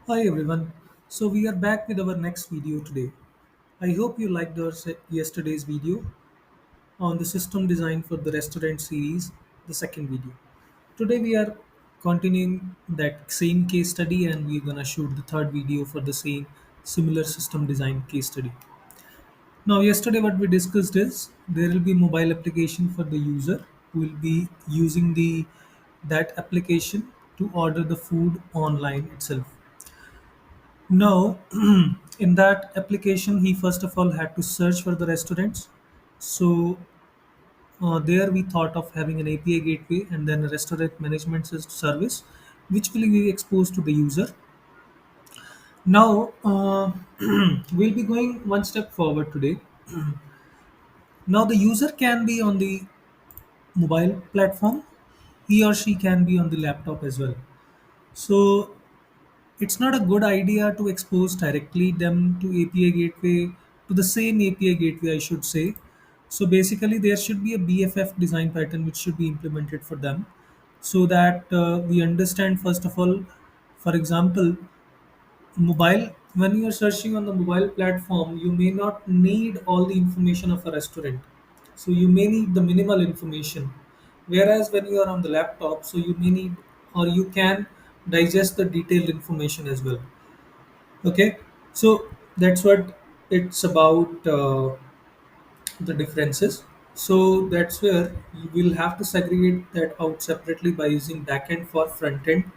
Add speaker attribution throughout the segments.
Speaker 1: Hi everyone. So we are back with our next video today. I hope you liked our yesterday's video on the system design for the restaurant series, the second video. Today we are continuing that same case study and we're gonna shoot the third video for the same similar system design case study. Now yesterday what we discussed is there will be mobile application for the user who will be using the that application to order the food online itself. Now, in that application, he first of all had to search for the restaurants. So there we thought of having an API gateway and then a restaurant management service, which will be exposed to the user. Now, we'll be going one step forward today. Now, the user can be on the mobile platform, he or she can be on the laptop as well. So it's not a good idea to expose directly them to API gateway to the same API gateway, I should say. So basically, there should be a BFF design pattern which should be implemented for them, so that we understand first of all. For example, mobile when you are searching on the mobile platform, you may not need all the information of a restaurant, so you may need the minimal information. Whereas when you are on the laptop, so you may need or you can digest the detailed information as well. Okay, so that's what it's about, the differences. So that's where you will have to segregate that out separately by using backend for front end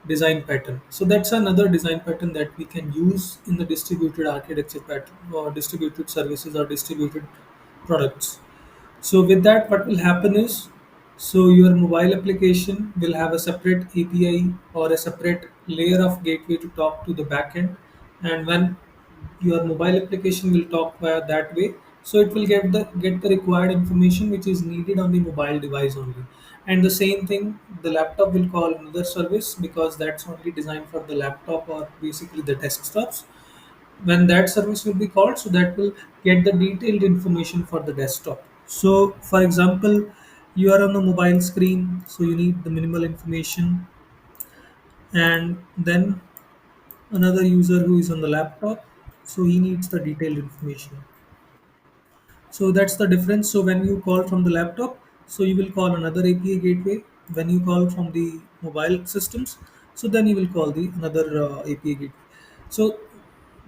Speaker 1: design pattern. So that's another design pattern that we can use in the distributed architecture pattern or distributed services or distributed products. So with that, what will happen is, so your mobile application will have a separate API or a separate layer of gateway to talk to the backend, and when your mobile application will talk via that way, so it will get the required information which is needed on the mobile device only. And the same thing, the laptop will call another service because that's only designed for the laptop or basically the desktops. When that service will be called, so that will get the detailed information for the desktop. So for example, you are on the mobile screen, so you need the minimal information, and then another user who is on the laptop, so he needs the detailed information. So that's the difference. So when you call from the laptop, so you will call another API gateway. When you call from the mobile systems, so then you will call the another API gateway. So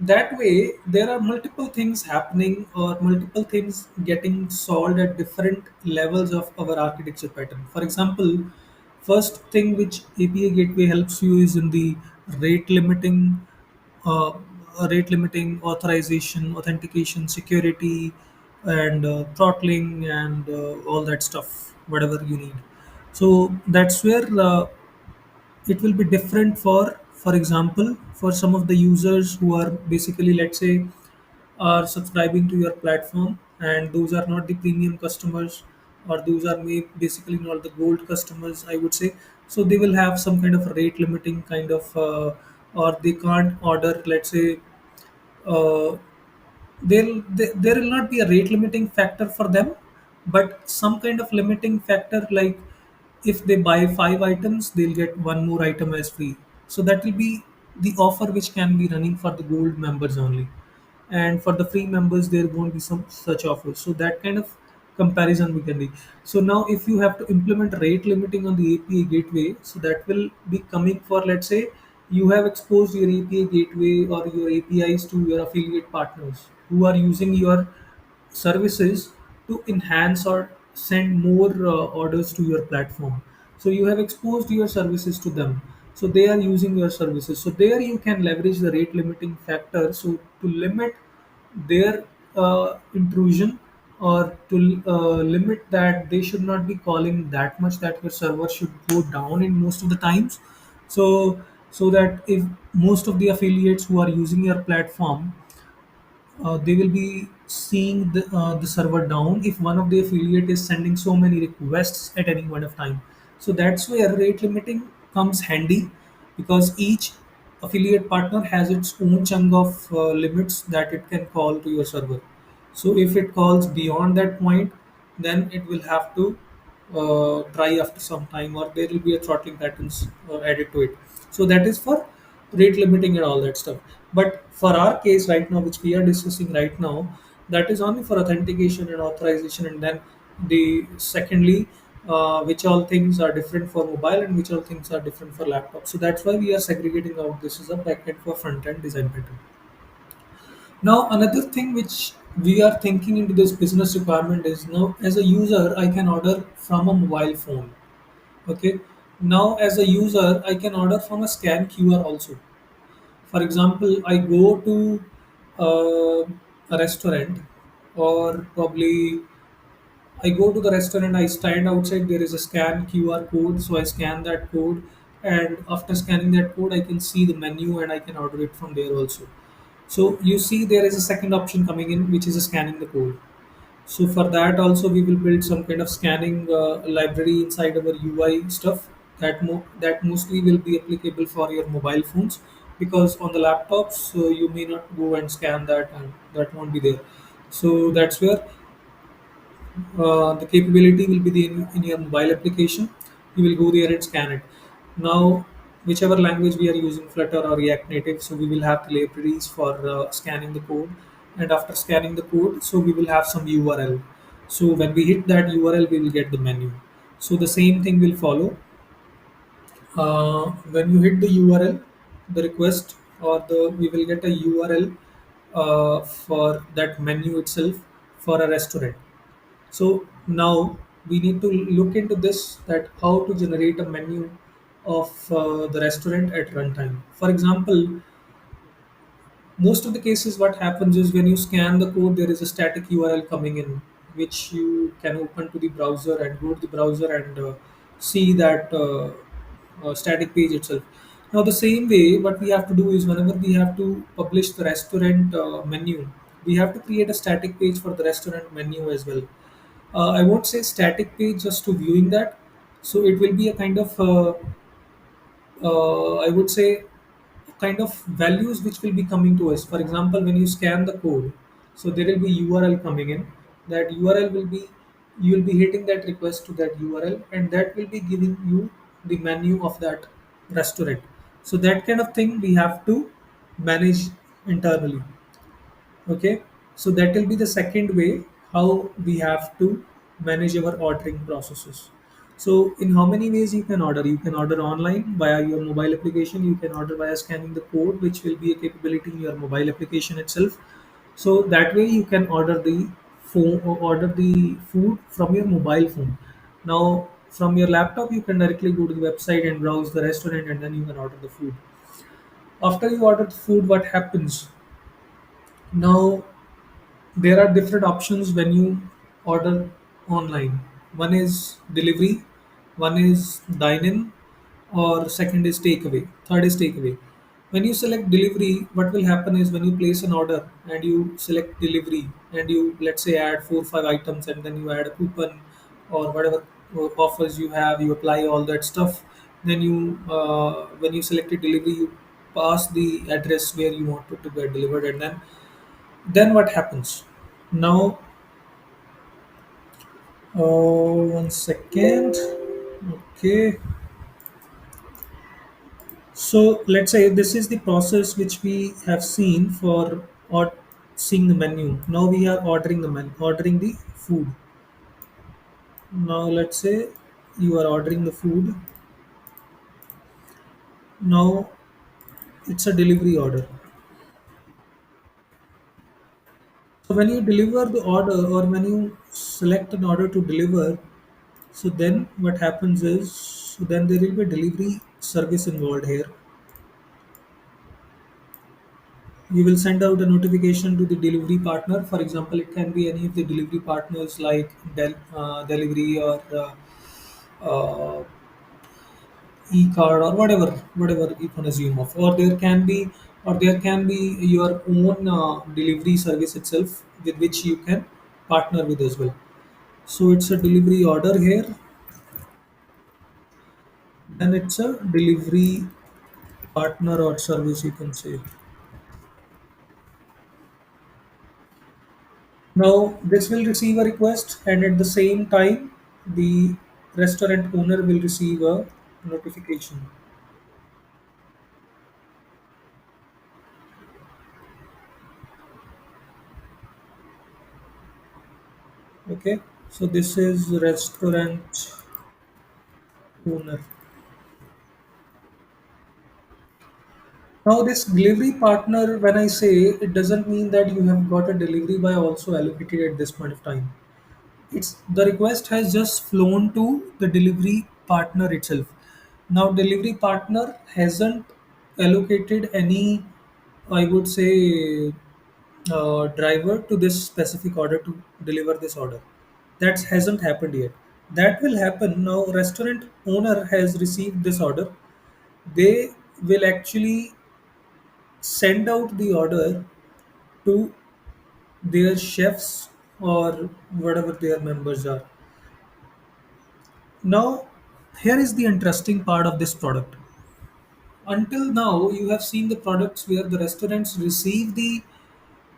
Speaker 1: that way there are multiple things happening or multiple things getting solved at different levels of our architecture pattern. For example, first thing which API gateway helps you is in the rate limiting, uh, authorization, authentication, security, and throttling, and all that stuff, whatever you need. So that's where it will be different for example, for some of the users who are basically, let's say, are subscribing to your platform, and those are not the premium customers, or those are basically not the gold customers, I would say. So they will have some kind of rate limiting kind of, or they can't order, let's say, uh, there will not be a rate limiting factor for them, but some kind of limiting factor, like if they buy 5 items, they'll get one more item as free. So that will be the offer which can be running for the gold members only, and for the free members there won't be some such offers. So that kind of comparison we can do. So now if you have to implement rate limiting on the API gateway, so that will be coming for, let's say, you have exposed your API gateway or your APIs to your affiliate partners who are using your services to enhance or send more orders to your platform. So you have exposed your services to them, so they are using your services. So there you can leverage the rate limiting factor, so to limit their intrusion, or to limit that they should not be calling that much, that your server should go down in most of the times. So that if most of the affiliates who are using your platform, they will be seeing the server down if one of the affiliate is sending so many requests at any point of time. So that's where rate limiting comes handy, because each affiliate partner has its own chunk of limits that it can call to your server. So if it calls beyond that point, then it will have to try after some time, or there will be a throttling patterns added to it. So that is for rate limiting and all that stuff. But for our case right now, which we are discussing right now, that is only for authentication and authorization, and then the secondly, which all things are different for mobile and which all things are different for laptop. So that's why we are segregating out this is a backend for front end design pattern. Now another thing which we are thinking into this business requirement is, now as a user I can order from a mobile phone. Okay. Now as a user I can order from a scan QR also. For example, I go to a restaurant, or probably I go to the restaurant, I stand outside, there is a scan QR code, so I scan that code, and after scanning that code, I can see the menu and I can order it from there also. So you see, there is a second option coming in, which is scanning the code. So for that also we will build some kind of scanning library inside our UI stuff that mostly will be applicable for your mobile phones, because on the laptops you may not go and scan that, and that won't be there. So that's where the capability will be in your mobile application. You will go there and scan it. Now, whichever language we are using, Flutter or React Native, so we will have the libraries for scanning the code. And after scanning the code, so we will have some URL. So when we hit that URL, we will get the menu. So the same thing will follow. When you hit the URL, the request or the we will get a URL for that menu itself for a restaurant. So now we need to look into this, that how to generate a menu of the restaurant at runtime. For example, most of the cases what happens is when you scan the code, there is a static URL coming in, which you can open to the browser and go to the browser and see that static page itself. Now the same way, what we have to do is whenever we have to publish the restaurant menu, we have to create a static page for the restaurant menu as well. I won't say static page just to viewing that. So it will be a kind of, I would say, kind of values which will be coming to us. For example, when you scan the code, so there will be URL coming in. That URL will be, you will be hitting that request to that URL, and that will be giving you the menu of that restaurant. So that kind of thing we have to manage internally. Okay, so that will be the second way how we have to manage our ordering processes. So in how many ways you can order? You can order online via your mobile application. You can order via scanning the code, which will be a capability in your mobile application itself. So that way you can order the phone or order the food from your mobile phone. Now from your laptop you can directly go to the website and browse the restaurant, and then you can order the food. After you order the food, what happens? Now there are different options when you order online. One is delivery, one is dine in, or second is takeaway, third is takeaway. When you select delivery, what will happen is when you place an order and you select delivery, and you, let's say, add 4 or 5 items, and then you add a coupon or whatever offers you have, you apply all that stuff. Then you, when you selected delivery, you pass the address where you want it to get delivered, and then what happens? Now, one second. Okay. So let's say this is the process which we have seen for or seeing the menu. Now we are ordering the ordering the food. Now let's say you are ordering the food. Now it's a delivery order. So when you deliver the order, or when you select an order to deliver, so then what happens is, so then there will be a delivery service involved here. You will send out a notification to the delivery partner. For example, it can be any of the delivery partners like Delivery or uh, e-card or whatever you can assume of. Or there can be your own delivery service itself, with which you can partner with as well. So it's a delivery order here, and it's a delivery partner or service, you can say. Now, this will receive a request, and at the same time, the restaurant owner will receive a notification. Okay, so this is restaurant owner. Now this delivery partner, when I say, it doesn't mean that you have got a delivery by also allocated at this point of time. It's the request has just flown to the delivery partner itself. Now delivery partner hasn't allocated any, I would say, driver to this specific order to deliver this order. That hasn't happened yet. That will happen now. Restaurant owner has received this order. They will actually send out the order to their chefs or whatever their members are. Now, here is the interesting part of this product. Until now, you have seen the products where the restaurants receive the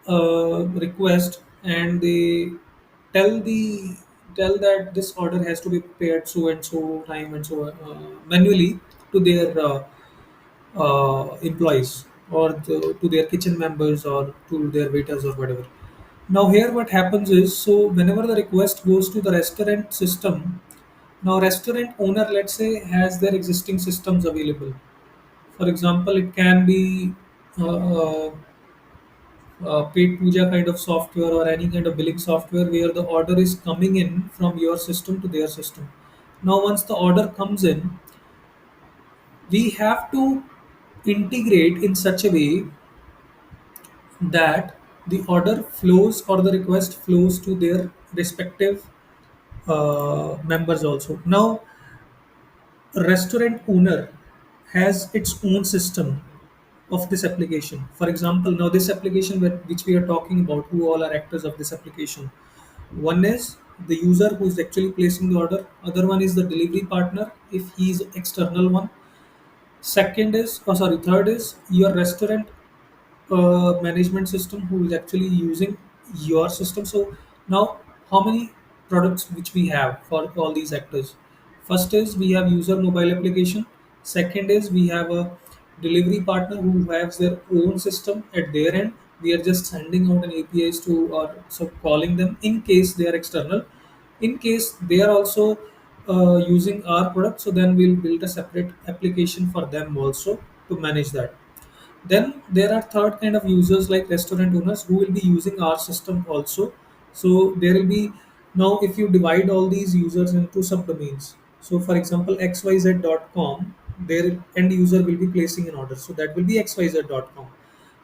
Speaker 1: request and they tell the tell that this order has to be prepared so and so time and so manually to their employees or to their kitchen members or to their waiters or whatever. Now here what happens is, so whenever the request goes to the restaurant system, now restaurant owner, let's say, has their existing systems available. For example, it can be paid puja kind of software or any kind of billing software where the order is coming in from your system to their system. Now once the order comes in, we have to integrate in such a way that the order flows or the request flows to their respective members also. Now restaurant owner has its own system of this application. For example, now this application which we are talking about, who all are actors of this application. One is the user who is actually placing the order. Other one is the delivery partner if he is external one. Second is, oh sorry, third is your restaurant management system who is actually using your system. So now, how many products which we have for all these actors? First is we have user mobile application. Second is we have a delivery partner who has their own system at their end. We are just sending out an APIs to or so calling them in case they are external. In case they are also using our product, so then we'll build a separate application for them also to manage that. Then there are third kind of users like restaurant owners who will be using our system also. So there will be, now if you divide all these users into subdomains. So for example, xyz.com, their end user will be placing an order. So that will be xyz.com.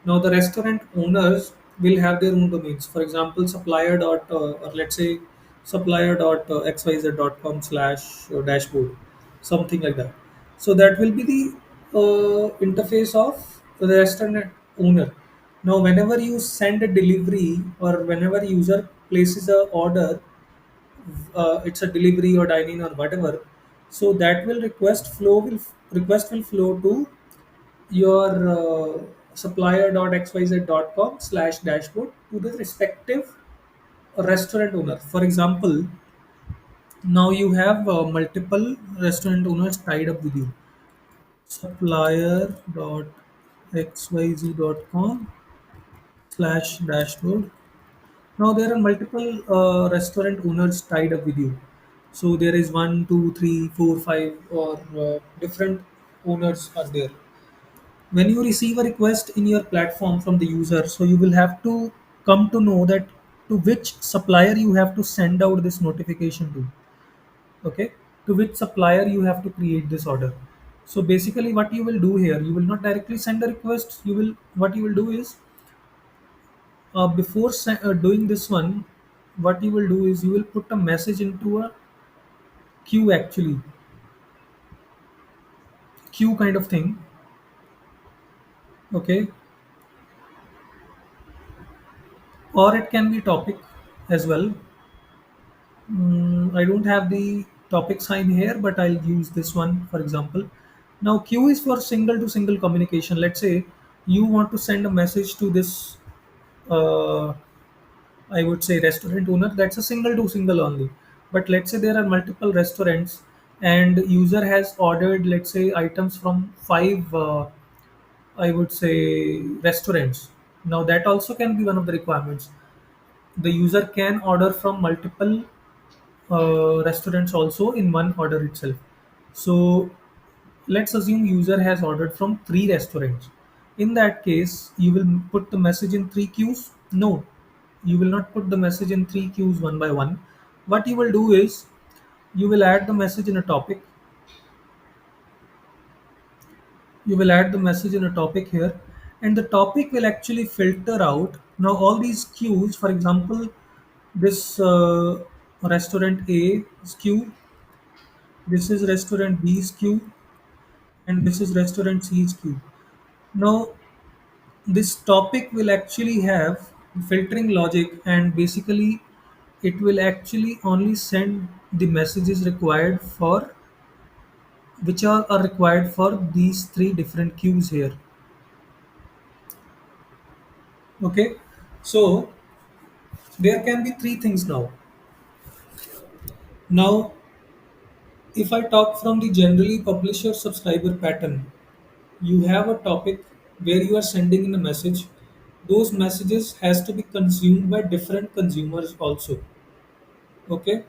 Speaker 1: Now the restaurant owners will have their own domains. For example, supplier dot or let's say supplier dot xyz.com slash dashboard, something like that. So that will be the interface of the restaurant owner. Now, whenever you send a delivery or whenever user places a order, it's a delivery or dining or whatever. So that will request will flow to your supplier.xyz.com slash dashboard to the respective restaurant owner. For example, now you have multiple restaurant owners tied up with you. Supplier.xyz.com slash dashboard. Now there are multiple restaurant owners tied up with you. So there is one, two, three, four, five, or different owners are there. When you receive a request in your platform from the user, so you will have to come to know that to which supplier you have to send out this notification to. Okay, to which supplier you have to create this order. So basically what you will do here, you will not directly send a request. You will, what you will do is, before doing this one, what you will do is you will put a message into a queue, actually queue kind of thing. Okay, or it can be topic as well. I don't have the topic sign here, but I'll use this one for example. Now, queue is for single to single communication. Let's say you want to send a message to this, uh, I would say, restaurant owner. That's a single to single only. But let's say there are multiple restaurants and user has ordered, let's say, items from five, I would say, restaurants. Now, that also can be one of the requirements. the user can order from multiple restaurants also in one order itself. So let's assume user has ordered from three restaurants. In that case, you will put the message in three queues? No, you will not put the message in three queues one by one. What you will do is you will add the message in a topic. You will add the message in a topic here, and the topic will actually filter out now all these queues. For example, this restaurant A is queue, this is restaurant B's queue, and this is restaurant C's queue. Now this topic will actually have filtering logic, and basically it will actually only send the messages required for are required for these three different queues here. Okay, so there can be three things now. Now if I talk from the generally publisher subscriber pattern, you have a topic where you are sending in a message. Those messages has to be consumed by different consumers also. Okay,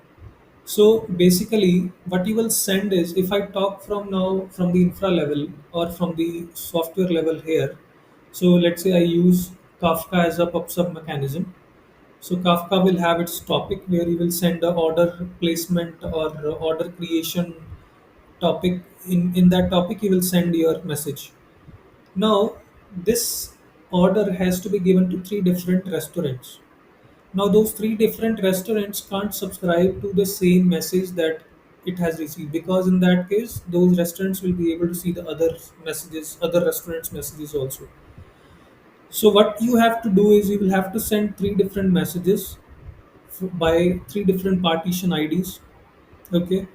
Speaker 1: so basically what you will send is, if I talk from now from the infra level or from the software level here, so let's say I use Kafka as a pub-sub mechanism. So Kafka will have its topic where you will send a order placement or order creation topic. In that topic you will send your message. Now this order has to be given to three different restaurants. Now those three different restaurants can't subscribe to the same message that it has received, because in that case those restaurants will be able to see the other restaurants messages also. So what you have to do is you will have to send three different messages by three different partition IDs. Okay.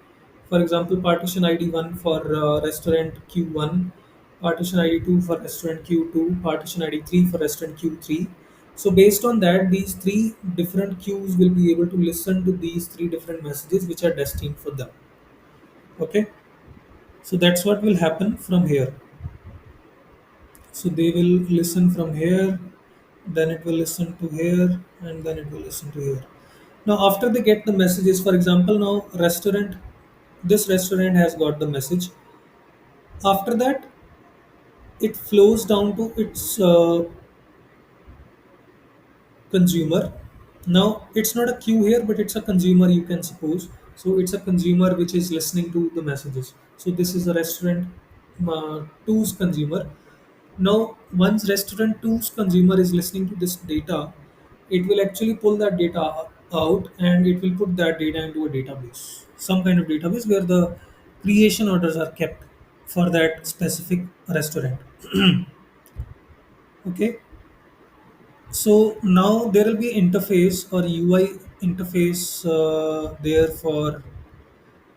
Speaker 1: For example, partition ID 1 for restaurant Q1, partition ID 2 for restaurant Q2, partition ID 3 for restaurant Q3. So based on that, these three different queues will be able to listen to these three different messages which are destined for them. Okay. So that's what will happen from here. So they will listen from here, then it will listen to here, and then it will listen to here. Now, after they get the messages, for example, now this restaurant has got the message. After that, it flows down to its consumer. Now, it's not a queue here, but it's a consumer, you can suppose. So, it's a consumer which is listening to the messages. So, this is a restaurant two's consumer. Now, once restaurant two's consumer is listening to this data, it will actually pull that data out and it will put that data into a database, some kind of database where the creation orders are kept for that specific restaurant. Okay, so now there will be interface or UI interface there for,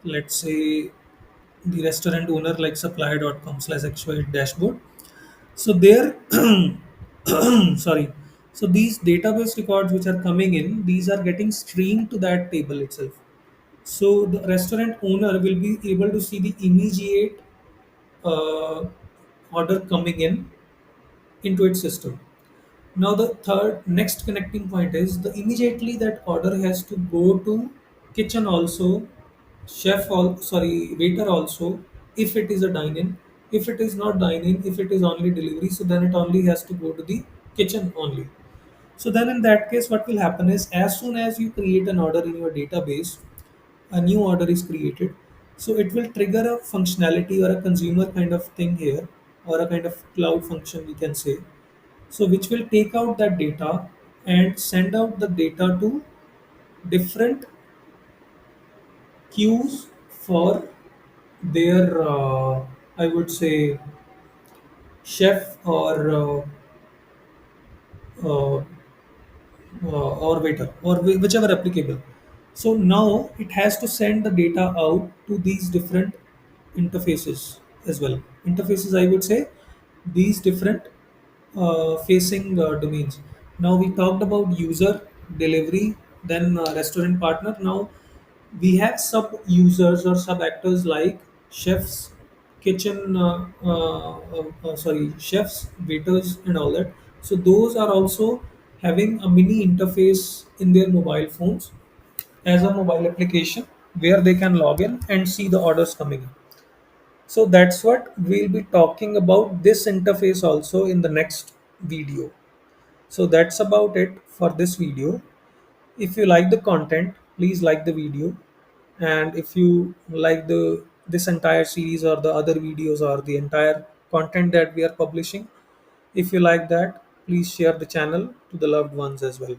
Speaker 1: let's say, the restaurant owner, like supplier.com/xy dashboard. So there, sorry. So these database records which are coming in, these are getting streamed to that table itself. So the restaurant owner will be able to see the immediate uh, order coming in into its system. Now the third next connecting point is the immediately that order has to go to kitchen also, waiter also, if it is a dine-in. If it is not dine-in, if it is only delivery, so then it only has to go to the kitchen only. So then in that case, what will happen is, as soon as you create an order in your database, a new order is created. So it will trigger a functionality or a consumer kind of thing here, or a kind of cloud function we can say. So which will take out that data and send out the data to different queues for their, I would say, chef uh, or waiter or whichever applicable. So now it has to send the data out to these different interfaces as well. Interfaces, I would say, these different facing domains. Now we talked about user, delivery, then restaurant partner. Now we have sub users or sub actors like chefs, chefs, waiters, and all that. So those are also having a mini interface in their mobile phones as a mobile application where they can log in and see the orders coming in. So that's what we'll be talking about this interface also in the next video. So that's about it for this video. If you like the content, please like the video. And if you like the this entire series or the other videos or the entire content that we are publishing, if you like that, please share the channel to the loved ones as well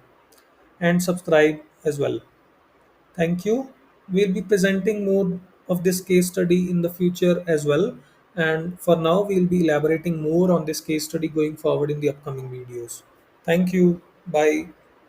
Speaker 1: and subscribe as well. Thank you. We'll be presenting more of this case study in the future as well. And for now, we'll be elaborating more on this case study going forward in the upcoming videos. Thank you. Bye.